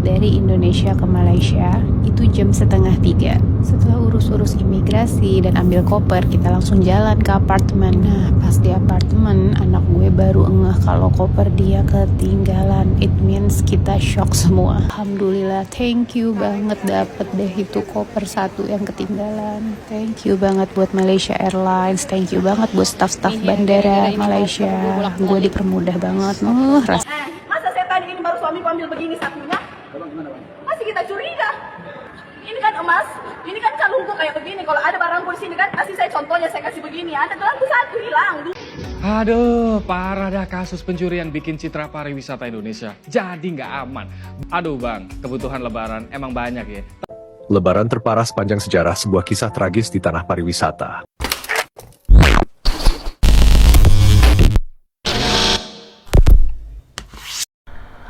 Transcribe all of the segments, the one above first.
dari Indonesia ke Malaysia itu jam 2:30. Setelah urus-urus imigrasi dan ambil koper, kita langsung jalan ke apartemen. Nah, pas di apartemen, anak gue baru ngeh kalau koper dia ketinggalan. It means kita shock semua. Alhamdulillah, thank you banget dapet deh itu koper satu yang ketinggalan. Thank you banget buat Malaysia Airlines. Thank you banget buat staff-staff bandara Malaysia. Gue dipermudah banget. Masa saya tadi ini baru suamiku ambil begini satunya? Masih kita curiga. Ini kan emas, ini kan kalungku kayak begini. Kalau ada barangku di sini kan, kasih saya contohnya, saya kasih begini. Ada gelangku satu hilang. Aduh, parah dah kasus pencurian bikin citra pariwisata Indonesia jadi nggak aman. Aduh bang, kebutuhan lebaran emang banyak ya. Lebaran terparah sepanjang sejarah, sebuah kisah tragis di tanah pariwisata.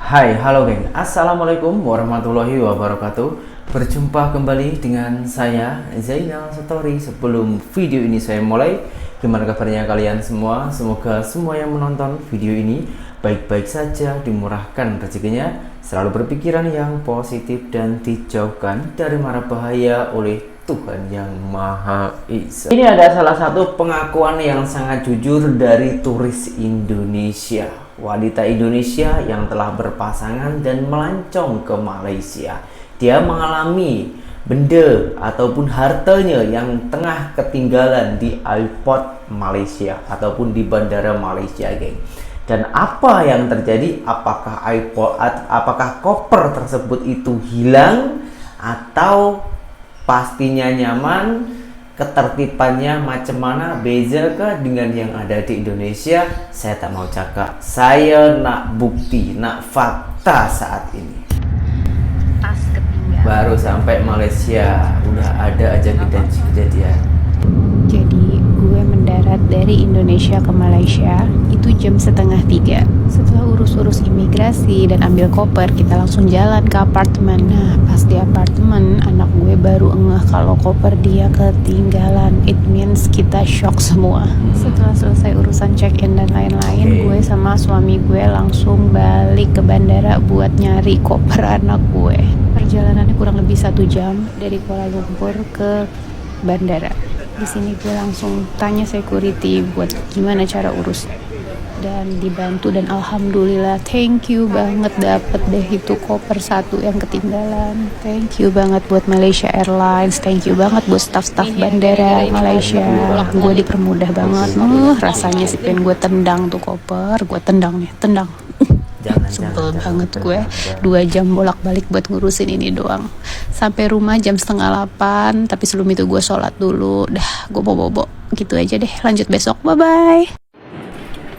Hai, halo geng. Assalamualaikum warahmatullahi wabarakatuh. Berjumpa kembali dengan saya Zainal Satori. Sebelum video ini saya mulai, gimana kabarnya kalian semua? Semoga semua yang menonton video ini baik-baik saja, dimurahkan rezekinya, selalu berpikiran yang positif dan dijauhkan dari mara bahaya oleh Tuhan Yang Maha Esa. Ini ada salah satu pengakuan yang sangat jujur dari turis Indonesia, wanita Indonesia yang telah berpasangan dan melancong ke Malaysia. Dia mengalami benda ataupun hartanya yang tengah ketinggalan di airport Malaysia ataupun di bandara Malaysia, geng. Dan apa yang terjadi? Apakah koper tersebut itu hilang atau pastinya nyaman? Ketertibannya macam mana? Bezakah dengan yang ada di Indonesia? Saya tak mau cakap. Saya nak bukti, nak fakta saat ini. Tas ketinggalan. Baru sampai Malaysia udah ada aja kejadian. Jadi gue mendarat dari Indonesia ke Malaysia itu jam 2:30. Setelah urus-urus imigrasi dan ambil koper, kita langsung jalan ke apartemen. Nah, pas di apartemen, anak gue baru ngeh kalau koper dia ketinggalan. It means kita shock semua. Setelah selesai urusan check-in dan lain-lain, gue sama suami gue langsung balik ke bandara buat nyari koper anak gue. Perjalanannya kurang lebih 1 jam dari Kuala Lumpur ke bandara. Di sini gue langsung tanya security buat gimana cara urus, dan dibantu, dan alhamdulillah thank you banget dapet deh itu koper satu yang ketinggalan. Thank you banget buat Malaysia Airlines. Thank you banget buat staff-staff bandara Malaysia. Gue dipermudah banget. Rasanya sih pengen gue tendang tuh koper. Gue tendang nih, tendang. Sebel banget gue 2 jam bolak-balik buat ngurusin ini doang. Sampai rumah jam 7:30. Tapi sebelum itu gue sholat dulu. Dah, gue bobo gitu aja deh. Lanjut besok, bye-bye.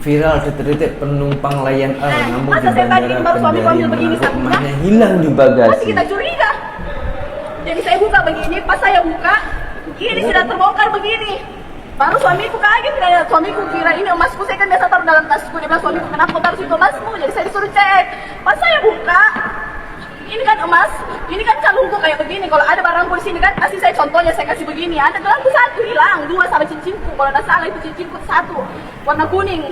Viral detik-detik penumpang Lion Air namun di masa saya tadi bandara baru suamiku kendali ambil begini mengaku satunya? emasnya hilang di Masih bagasi. kita curiga. Jadi saya buka begini, pas saya buka, ini sudah terbongkar begini. Baru suamiku kaget, kayak suamiku kira ini emasku, saya kan biasa taruh dalam tasku. Dia bilang, suamiku kenapa taruh situ emasmu? Jadi saya disuruh cek. Pas saya buka, ini kan emas, ini kan kalungku kayak begini. Kalau ada barangku di sini kan, kasih saya contohnya, saya kasih begini. Ada gelangku satu hilang, 2 sama cincinku. Kalau tidak salah itu cincinku satu, warna kuning.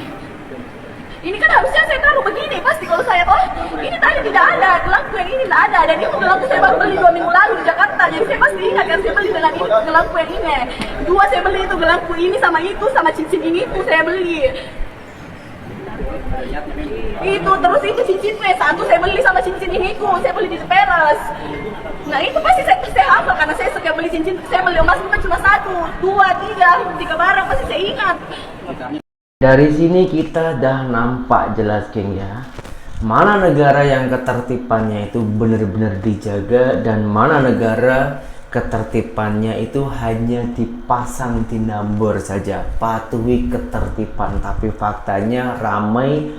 Ini kan harusnya saya taruh begini, pasti kalau saya ini tadi tidak ada, gelangku yang ini tidak ada. Dan itu gelangku saya baru beli 2 minggu lalu di Jakarta. Jadi saya pasti ingat kan, saya beli dengan ini, gelangku yang ini. 2 saya beli itu, gelangku ini sama itu, sama cincin ini itu saya beli. Itu terus itu cincinnya satu saya beli sama cincin ini saya beli di Peras. Nah itu pasti saya hafal karena saya suka beli cincin. Saya beli emas bukan cuma 1, 2, 3 barang pasti saya ingat. Dari sini kita dah nampak jelas, geng, ya, mana negara yang ketertibannya itu benar-benar dijaga dan mana negara ketertibannya itu hanya dipasang di number saja, patuhi ketertiban, tapi faktanya ramai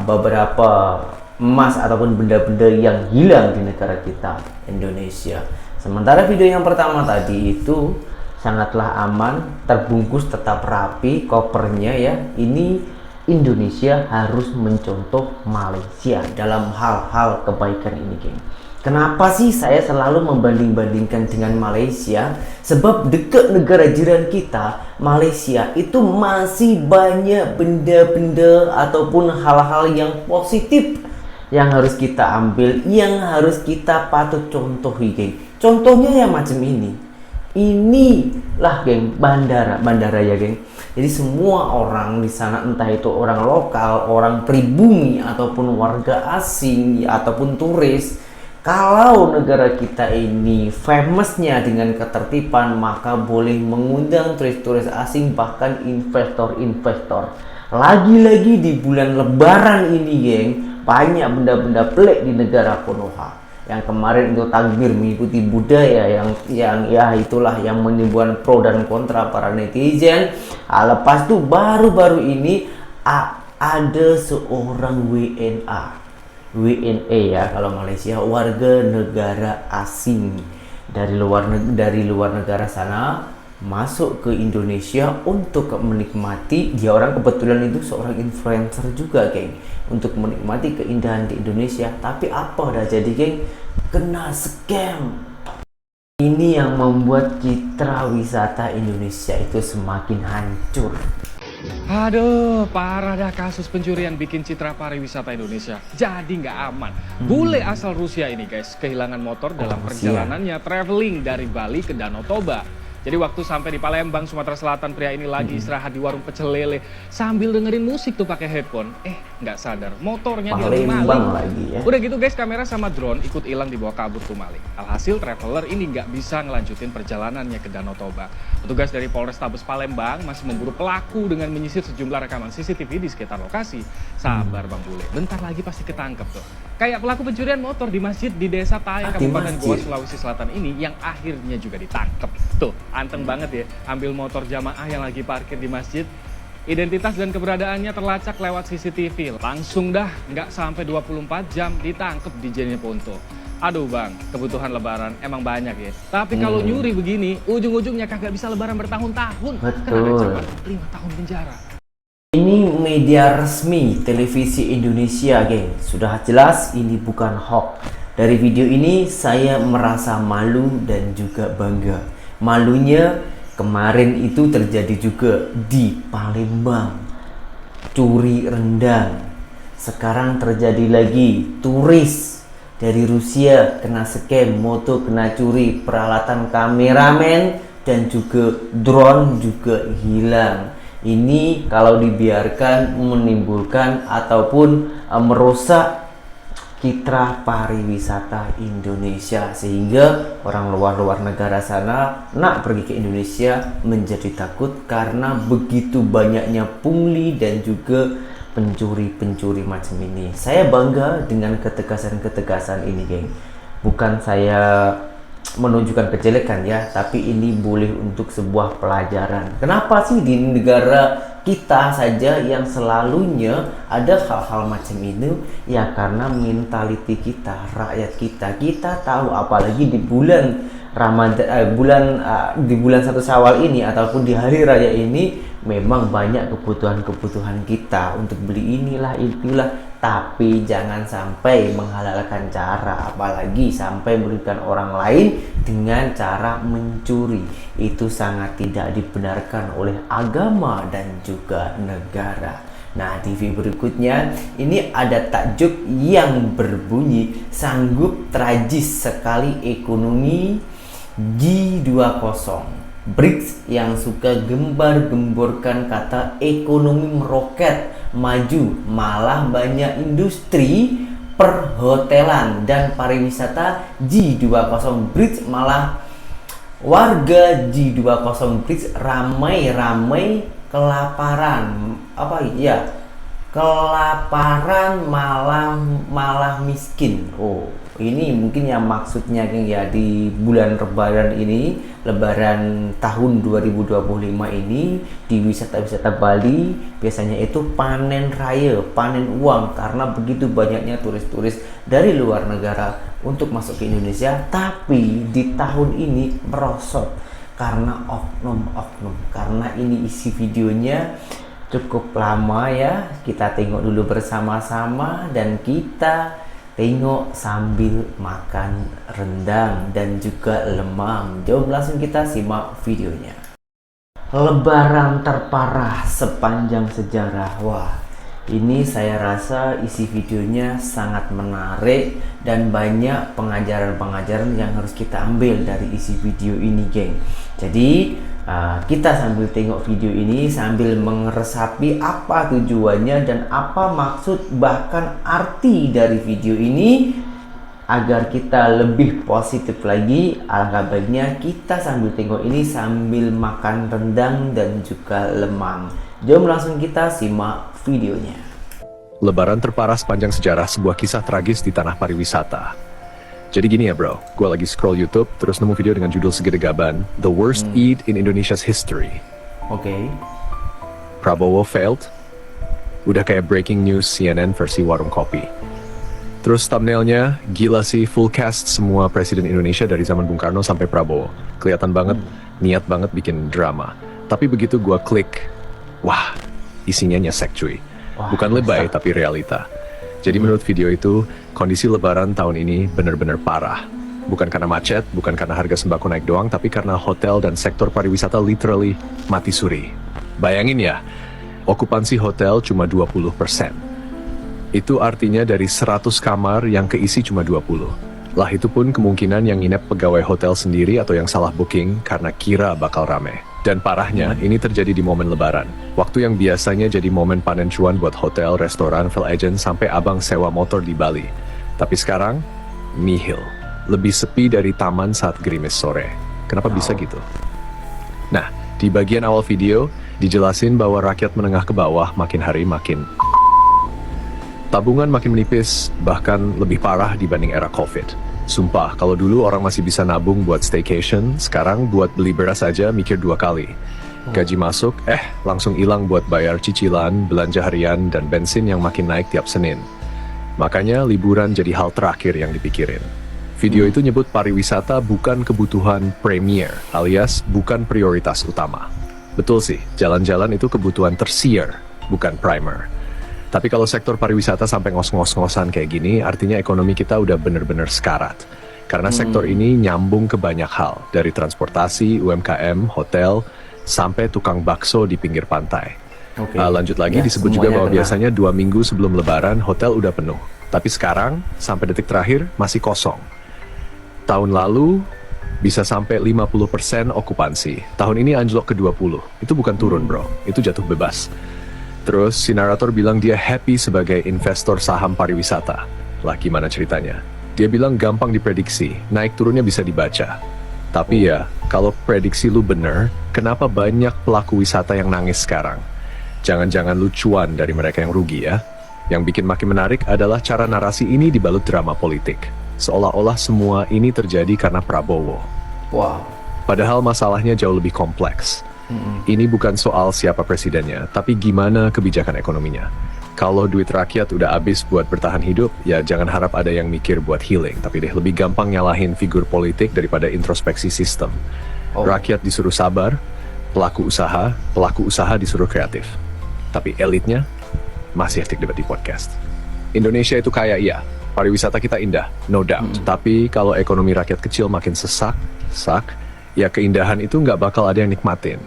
beberapa emas ataupun benda-benda yang hilang di negara kita Indonesia. Sementara video yang pertama tadi itu sangatlah aman, terbungkus tetap rapi kopernya, ya. Ini Indonesia harus mencontoh Malaysia dalam hal-hal kebaikan ini, geng. Kenapa sih saya selalu membanding-bandingkan dengan Malaysia? Sebab dekat negara jiran kita, Malaysia, itu masih banyak benda-benda ataupun hal-hal yang positif yang harus kita ambil, yang harus kita patut contohi, geng. Contohnya ya macam ini. Inilah, geng, bandara ya, geng. Jadi semua orang di sana, entah itu orang lokal, orang pribumi, ataupun warga asing, ataupun turis, kalau negara kita ini famousnya dengan ketertiban, maka boleh mengundang turis-turis asing, bahkan investor-investor. Lagi-lagi di bulan Lebaran ini, geng, banyak benda-benda pelik di negara Konoha. Yang kemarin itu takbir mengikuti budaya yang ya itulah yang menimbulkan pro dan kontra para netizen. Lepas itu baru-baru ini ada seorang WNA ya kalau Malaysia, warga negara asing dari luar negara sana masuk ke Indonesia untuk menikmati. Dia orang kebetulan itu seorang influencer juga, geng, untuk menikmati keindahan di Indonesia. Tapi apa dah jadi, geng? Kena scam. Ini yang membuat citra wisata Indonesia itu semakin hancur. Aduh, parah dah kasus pencurian bikin citra pariwisata Indonesia jadi nggak aman. Bule asal Rusia ini, guys, kehilangan motor dalam perjalanannya traveling dari Bali ke Danau Toba. Jadi waktu sampai di Palembang, Sumatera Selatan, pria ini lagi istirahat di warung pecel lele sambil dengerin musik tuh pakai headphone. Nggak sadar motornya diambil maling. Lagi ya. Udah gitu, guys, kamera sama drone ikut hilang dibawa kabur tuh maling. Alhasil traveler ini nggak bisa ngelanjutin perjalanannya ke Danau Toba. Petugas dari Polrestabes Palembang masih memburu pelaku dengan menyisir sejumlah rekaman CCTV di sekitar lokasi. Sabar, Bang Bule, bentar lagi pasti ketangkep tuh. Kayak pelaku pencurian motor di masjid di Desa Taya, Kabupaten Goa, Sulawesi Selatan ini yang akhirnya juga ditangkep. Tuh, anteng banget ya, ambil motor jamaah yang lagi parkir di masjid. Identitas dan keberadaannya terlacak lewat CCTV. Langsung dah, nggak sampai 24 jam ditangkep di Jeneponto. Aduh bang, kebutuhan lebaran emang banyak ya. Tapi kalau nyuri begini, ujung-ujungnya kagak bisa lebaran bertahun-tahun. Kena ancaman 5 tahun penjara. Ini media resmi televisi Indonesia, geng. Sudah jelas ini bukan hoax. Dari video ini saya merasa malu dan juga bangga. Malunya kemarin itu terjadi juga di Palembang, curi rendang. Sekarang terjadi lagi, turis dari Rusia kena scam, moto kena curi, peralatan kameramen dan juga drone juga hilang. Ini kalau dibiarkan menimbulkan ataupun merusak citra pariwisata Indonesia, sehingga orang luar negara sana nak pergi ke Indonesia menjadi takut karena begitu banyaknya pungli dan juga pencuri-pencuri macam ini. Saya bangga dengan ketegasan-ketegasan ini, geng. Bukan saya menunjukkan kejelekan ya, tapi ini boleh untuk sebuah pelajaran. Kenapa sih di negara kita saja yang selalunya ada hal-hal macam ini? Ya karena mentaliti kita, rakyat kita tahu, apalagi di bulan Ramadan, di bulan 1 Syawal ini ataupun di hari raya ini memang banyak kebutuhan kita untuk beli inilah itulah, tapi jangan sampai menghalalkan cara, apalagi sampai merugikan orang lain dengan cara mencuri. Itu sangat tidak dibenarkan oleh agama dan juga negara. Nah, di video berikutnya ini ada tajuk yang berbunyi sanggup tragis sekali ekonomi G20. BRICS yang suka gembar-gemborkan kata ekonomi meroket maju, malah banyak industri perhotelan dan pariwisata G20 BRICS, malah warga G20 BRICS ramai-ramai kelaparan. Kelaparan malah miskin. Oh, ini mungkin yang maksudnya ya di bulan Lebaran ini, Lebaran tahun 2025 ini di wisata-wisata Bali biasanya itu panen raya, panen uang karena begitu banyaknya turis-turis dari luar negara untuk masuk ke Indonesia. Tapi di tahun ini merosot karena oknum-oknum. Karena ini isi videonya cukup lama ya, kita tengok dulu bersama-sama dan kita tengok sambil makan rendang dan juga lemang. Jom langsung kita simak videonya. Lebaran terparah sepanjang sejarah. Wah, Ini saya rasa isi videonya sangat menarik dan banyak pengajaran-pengajaran yang harus kita ambil dari isi video ini, geng. Jadi kita sambil tengok video ini sambil meresapi apa tujuannya dan apa maksud bahkan arti dari video ini, agar kita lebih positif lagi. Alangkah baiknya kita sambil tengok ini sambil makan rendang dan juga lemang. Jom langsung kita simak videonya. Lebaran terparah sepanjang sejarah, sebuah kisah tragis di tanah pariwisata. Jadi gini ya bro, gue lagi scroll YouTube terus nemu video dengan judul segede gaban, The Worst Eat in Indonesia's History. Oke. Prabowo failed. Udah kayak breaking news CNN versi warung kopi. Terus thumbnailnya, gila sih, full cast semua presiden Indonesia dari zaman Bung Karno sampai Prabowo. Kelihatan banget, niat banget bikin drama. Tapi begitu gua klik, wah, isinya nyesek cuy. Bukan lebay, tapi realita. Jadi menurut video itu, kondisi lebaran tahun ini bener-bener parah. Bukan karena macet, bukan karena harga sembako naik doang, tapi karena hotel dan sektor pariwisata literally mati suri. Bayangin ya, okupansi hotel cuma 20%. Itu artinya dari 100 kamar yang keisi cuma 20. Lah itu pun kemungkinan yang nginep pegawai hotel sendiri atau yang salah booking karena kira bakal rame. Dan parahnya, ini terjadi di momen lebaran. Waktu yang biasanya jadi momen panen cuan buat hotel, restoran, travel agent, sampai abang sewa motor di Bali. Tapi sekarang, nihil. Lebih sepi dari taman saat gerimis sore. Kenapa bisa gitu? Nah, di bagian awal video, dijelasin bahwa rakyat menengah ke bawah makin hari makin tabungan makin menipis, bahkan lebih parah dibanding era COVID. Sumpah, kalau dulu orang masih bisa nabung buat staycation, sekarang buat beli beras aja mikir 2 kali. Gaji masuk, langsung hilang buat bayar cicilan, belanja harian, dan bensin yang makin naik tiap Senin. Makanya liburan jadi hal terakhir yang dipikirin. Video itu nyebut pariwisata bukan kebutuhan premier, alias bukan prioritas utama. Betul sih, jalan-jalan itu kebutuhan tersier, bukan primer. Tapi kalau sektor pariwisata sampai ngos-ngos-ngosan kayak gini, artinya ekonomi kita udah bener-bener sekarat. Karena sektor ini nyambung ke banyak hal, dari transportasi, UMKM, hotel, sampai tukang bakso di pinggir pantai. Lanjut lagi, Ya, disebut juga bahwa kena. biasanya 2 minggu sebelum lebaran, hotel udah penuh. Tapi sekarang, sampai detik terakhir, masih kosong. Tahun lalu, bisa sampai 50% okupansi. Tahun ini anjlok ke 20. Itu bukan turun bro, itu jatuh bebas. Terus si narator bilang dia happy sebagai investor saham pariwisata. Lah gimana ceritanya? Dia bilang gampang diprediksi, naik turunnya bisa dibaca. Tapi ya, kalau prediksi lu bener, kenapa banyak pelaku wisata yang nangis sekarang? Jangan-jangan lu cuan dari mereka yang rugi ya? Yang bikin makin menarik adalah cara narasi ini dibalut drama politik. Seolah-olah semua ini terjadi karena Prabowo. Wow. Padahal masalahnya jauh lebih kompleks. Ini bukan soal siapa presidennya, tapi gimana kebijakan ekonominya. Kalau duit rakyat udah habis buat bertahan hidup, ya jangan harap ada yang mikir buat healing, tapi deh lebih gampang nyalahin figur politik daripada introspeksi sistem. Rakyat disuruh sabar, pelaku usaha disuruh kreatif. Tapi elitnya masih aktif debat di podcast. Indonesia itu kaya iya, pariwisata kita indah, no doubt. Tapi kalau ekonomi rakyat kecil makin sesak, ya keindahan itu nggak bakal ada yang nikmatin.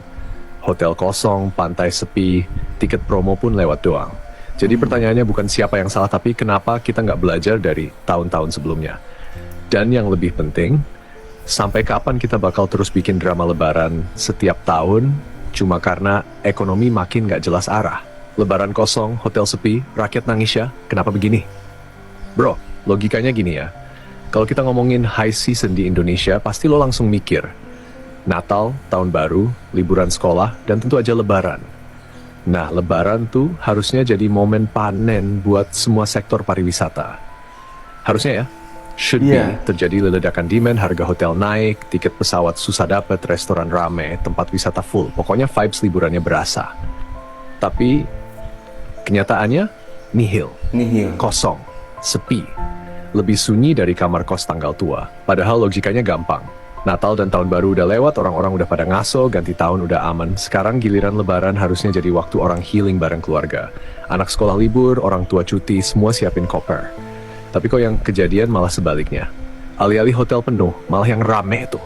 Hotel kosong, pantai sepi, tiket promo pun lewat doang. Jadi pertanyaannya bukan siapa yang salah, tapi kenapa kita nggak belajar dari tahun-tahun sebelumnya. Dan yang lebih penting, sampai kapan kita bakal terus bikin drama lebaran setiap tahun cuma karena ekonomi makin nggak jelas arah. Lebaran kosong, hotel sepi, rakyat nangis ya, kenapa begini? Bro, logikanya gini ya, kalau kita ngomongin high season di Indonesia, pasti lo langsung mikir, Natal, Tahun Baru, liburan sekolah, dan tentu aja Lebaran. Nah, Lebaran tuh harusnya jadi momen panen buat semua sektor pariwisata. Harusnya ya, should be, terjadi ledakan demand, harga hotel naik, tiket pesawat susah dapet, restoran rame, tempat wisata full. Pokoknya vibes liburannya berasa. Tapi, kenyataannya, nihil. Kosong, sepi. Lebih sunyi dari kamar kos tanggal tua. Padahal logikanya gampang. Natal dan Tahun Baru udah lewat, orang-orang udah pada ngaso, ganti tahun udah aman. Sekarang giliran Lebaran harusnya jadi waktu orang healing bareng keluarga. Anak sekolah libur, orang tua cuti, semua siapin koper. Tapi kok yang kejadian malah sebaliknya. Alih-alih hotel penuh, malah yang rame tuh.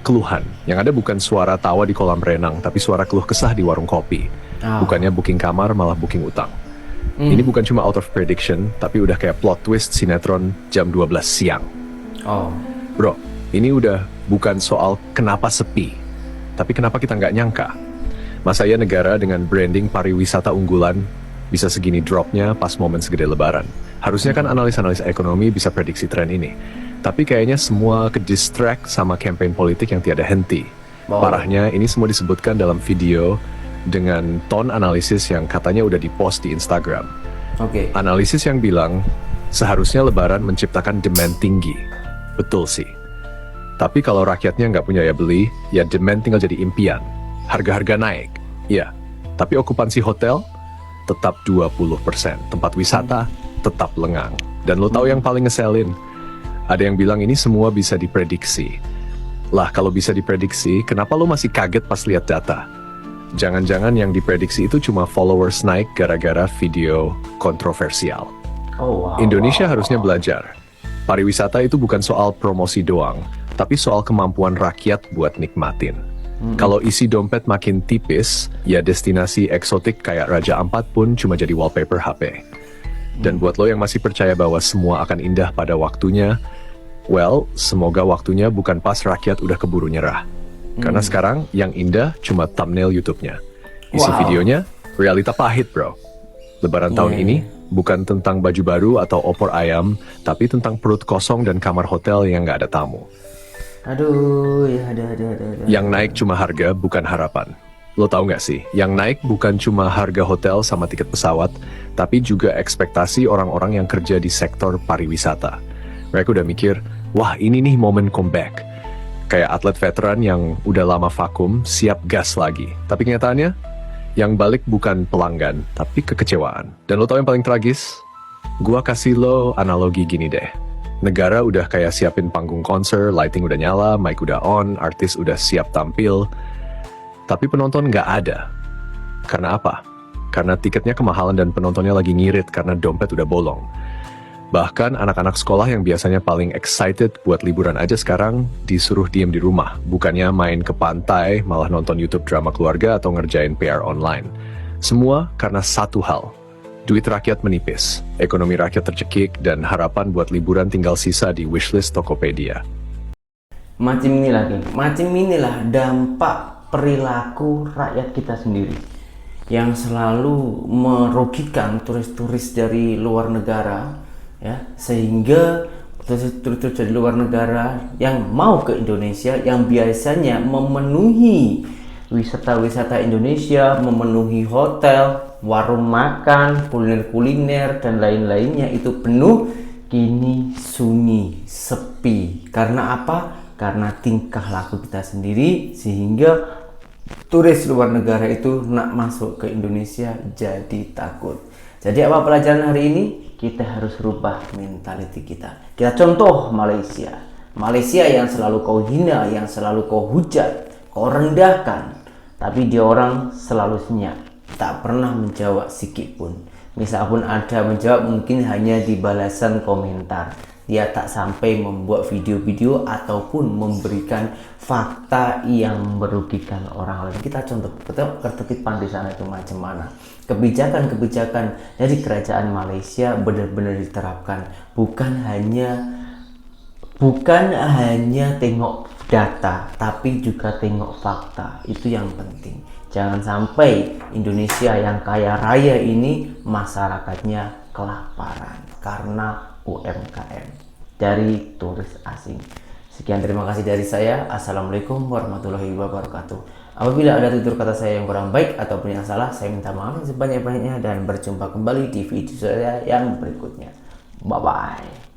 Keluhan, yang ada bukan suara tawa di kolam renang, tapi suara keluh kesah di warung kopi. Bukannya booking kamar, malah booking utang. Ini bukan cuma out of prediction, tapi udah kayak plot twist sinetron jam 12 siang. Oh, Bro, ini udah bukan soal kenapa sepi, tapi kenapa kita nggak nyangka. Masa ya negara dengan branding pariwisata unggulan bisa segini dropnya pas momen segede lebaran. Harusnya kan analis-analis ekonomi bisa prediksi tren ini. Tapi kayaknya semua ke-distract sama campaign politik yang tiada henti. Parahnya ini semua disebutkan dalam video dengan ton analisis yang katanya udah dipost di Instagram. oke. Analisis yang bilang seharusnya lebaran menciptakan demand tinggi. Betul sih. Tapi kalau rakyatnya nggak punya daya beli, ya demand tinggal jadi impian. Harga-harga naik, ya. Tapi okupansi hotel tetap 20%. Tempat wisata tetap lengang. Dan lo tahu yang paling ngeselin? Ada yang bilang ini semua bisa diprediksi. Lah kalau bisa diprediksi, kenapa lo masih kaget pas lihat data? Jangan-jangan yang diprediksi itu cuma followers naik gara-gara video kontroversial. Oh, wow. Indonesia harusnya belajar. Pariwisata itu bukan soal promosi doang, tapi soal kemampuan rakyat buat nikmatin. Kalau isi dompet makin tipis, ya destinasi eksotik kayak Raja Ampat pun cuma jadi wallpaper HP. Dan buat lo yang masih percaya bahwa semua akan indah pada waktunya, well, semoga waktunya bukan pas rakyat udah keburu nyerah. Karena sekarang yang indah cuma thumbnail YouTube-nya. Isi Wow. videonya, realita pahit bro. Lebaran tahun Iya, ini bukan tentang baju baru atau opor ayam, tapi tentang perut kosong dan kamar hotel yang nggak ada tamu. Aduh, ya ada. Yang naik cuma harga, bukan harapan. Lo tahu nggak sih, yang naik bukan cuma harga hotel sama tiket pesawat, tapi juga ekspektasi orang-orang yang kerja di sektor pariwisata. Mereka udah mikir, wah ini nih momen comeback. Kayak atlet veteran yang udah lama vakum, siap gas lagi. Tapi kenyataannya, yang balik bukan pelanggan, tapi kekecewaan. Dan lo tau yang paling tragis? Gua kasih lo analogi gini deh. Negara udah kayak siapin panggung konser, lighting udah nyala, mic udah on, artis udah siap tampil. Tapi penonton nggak ada. Karena apa? Karena tiketnya kemahalan dan penontonnya lagi ngirit karena dompet udah bolong. Bahkan anak-anak sekolah yang biasanya paling excited buat liburan aja sekarang disuruh diem di rumah. Bukannya main ke pantai, malah nonton YouTube drama keluarga atau ngerjain PR online. Semua karena satu hal. Duit rakyat menipis, ekonomi rakyat tercekik, dan harapan buat liburan tinggal sisa di wishlist Tokopedia. Macam inilah dampak perilaku rakyat kita sendiri yang selalu merugikan turis-turis dari luar negara, ya, sehingga turis-turis dari luar negara yang mau ke Indonesia, yang biasanya memenuhi wisata-wisata Indonesia, memenuhi hotel, warung makan, kuliner-kuliner, dan lain-lainnya itu penuh, kini sunyi, sepi. Karena apa? Karena tingkah laku kita sendiri, sehingga turis luar negara itu nak masuk ke Indonesia jadi takut. Jadi apa pelajaran hari ini? Kita harus rubah mentality kita. Kita contoh Malaysia. Malaysia yang selalu kau hina, yang selalu kau hujat, kau rendahkan. Tapi dia orang selalu senyap, tak pernah menjawab sikit pun. Misal pun ada menjawab, mungkin hanya di balasan komentar. Dia tak sampai membuat video-video ataupun memberikan fakta yang merugikan orang lain. Kita contoh ketertiban di sana itu macam mana. Kebijakan-kebijakan dari kerajaan Malaysia benar-benar diterapkan, bukan hanya tengok data, tapi juga tengok fakta. Itu yang penting. Jangan sampai Indonesia yang kaya raya ini masyarakatnya kelaparan karena UMKM dari turis asing. Sekian, terima kasih dari saya. Assalamualaikum warahmatullahi wabarakatuh. Apabila ada tutur kata saya yang kurang baik ataupun yang salah, saya minta maaf sebanyak-banyaknya dan berjumpa kembali di video saya yang berikutnya. Bye bye.